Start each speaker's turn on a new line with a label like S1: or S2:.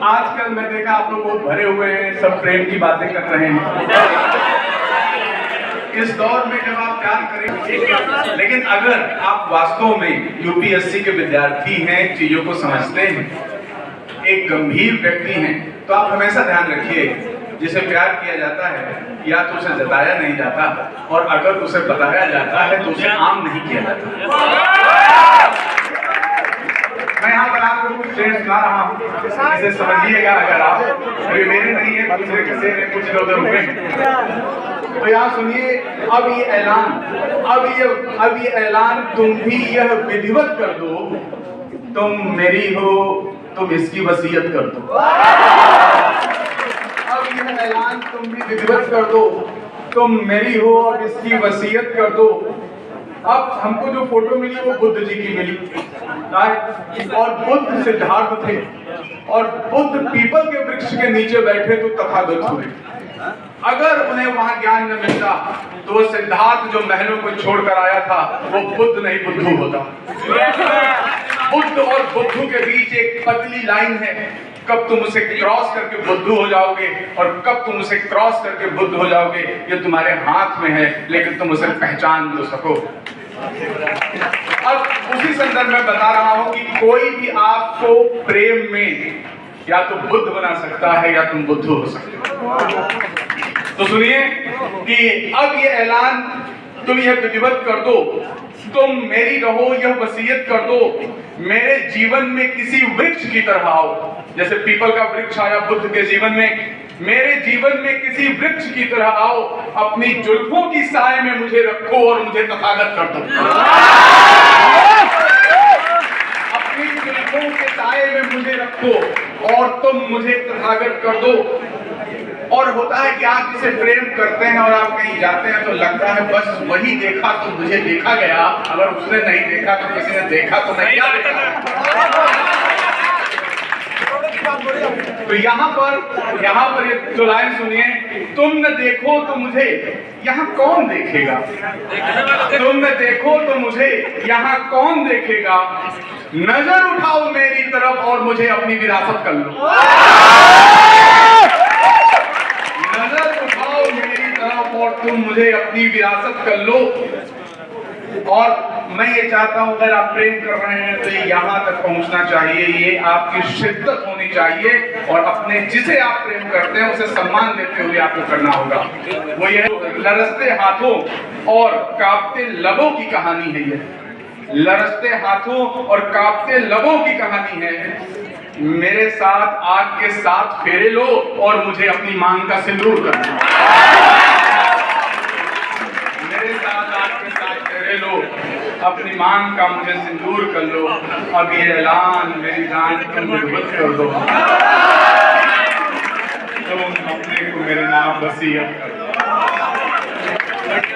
S1: आजकल मैं देखा आप लोग बहुत भरे हुए हैं, सब प्रेम की बातें कर रहे हैं। इस दौर में जब आप प्यार करेंगे, लेकिन अगर आप वास्तव में यूपीएससी के विद्यार्थी हैं, चीजों को समझते हैं, एक गंभीर व्यक्ति हैं, तो आप हमेशा ध्यान रखिए, जिसे प्यार किया जाता है या तो उसे जताया नहीं जाता, और अगर उसे बताया जाता है तो उसे आम नहीं किया जाता। मैं यहाँ पर आपको कुछ शेर सुना रहा हूँ, इसे समझिएगा। अगर आप मेरे नहीं है, दूसरे किसी ने कुछ इधर उधर तो यहाँ सुनिए। अब ये ऐलान तुम भी यह विधिवत कर दो, तुम मेरी हो, तुम इसकी वसीयत कर दो। अब यह ऐलान तुम भी विधिवत कर दो, तुम मेरी हो और इसकी वसीयत कर दो। अब हमको जो फोटो मिली वो बुद्ध जी की मिली, और बुद्ध सिद्धार्थ थे, और बुद्ध पीपल के वृक्ष के नीचे बैठे तो तथागत हुए। अगर उन्हें वहां ज्ञान न मिलता तो वो सिद्धार्थ जो महलों को छोड़कर आया था वो बुद्ध नहीं बुद्धू होता। बुद्ध और बुद्धू के बीच एक पतली लाइन है, कब तुम उसे क्रॉस करके बुद्धू हो जाओगे और कब तुम उसे क्रॉस करके बुद्ध हो जाओगे, ये तुम्हारे हाथ में है, लेकिन तुम उसे पहचान तो सको। अब उसी संदर्भ में बता रहा हूं कि कोई भी आपको प्रेम में या तो बुद्ध बना सकता है या तुम बुद्धू हो सकते हो। तो सुनिए कि अब ये ऐलान तुम यह विधिवत कर दो, तुम मेरी रहो यह वसीयत कर दो, मेरे जीवन में किसी वृक्ष की तरह आओ। जैसे पीपल का वृक्ष आया बुद्ध के जीवन में, मेरे जीवन में किसी वृक्ष की तरह आओ, अपनी जुल्फों की साए में मुझे रखो और मुझे तथागत कर दो। अपनी जुल्फों के साए में मुझे रखो और तुम मुझे तथागत कर दो। और होता है कि आप जिसे प्रेम करते हैं और आप कहीं जाते हैं तो लगता है बस वही देखा तो मुझे देखा गया, अगर उसने नहीं देखा तो किसी ने देखा तो मैं क्या देखा। तो यहाँ पर ये जो लाइन सुनिए, तुम न देखो तो मुझे यहाँ कौन देखेगा, तुम न देखो तो मुझे यहाँ कौन देखेगा, नजर उठाओ मेरी तरफ और मुझे अपनी विरासत कर लो। नजर उठाओ मेरी तरफ और तुम मुझे अपनी विरासत कर लो। और मैं ये चाहता हूं अगर आप प्रेम कर रहे हैं तो ये यहाँ तक पहुंचना चाहिए, ये आपकी शिद्दत होनी चाहिए, और अपने जिसे आप प्रेम करते हैं उसे सम्मान देते हुए आपको करना होगा। वो ये लरसते हाथों और कांपते लबों की कहानी है। ये लरसते हाथों और कांपते लबों की कहानी है। मेरे साथ आग के साथ फेरे लो और मुझे अपनी मांग का सिंदूर करना। मेरे साथ आग के साथ फेरे लो, अपनी मांग का मुझे सिंदूर कर लो। अब ये ऐलान मेरी जान तुम विधिवत कर दो, तुम अपने को मेरे नाम वसीयत कर दो।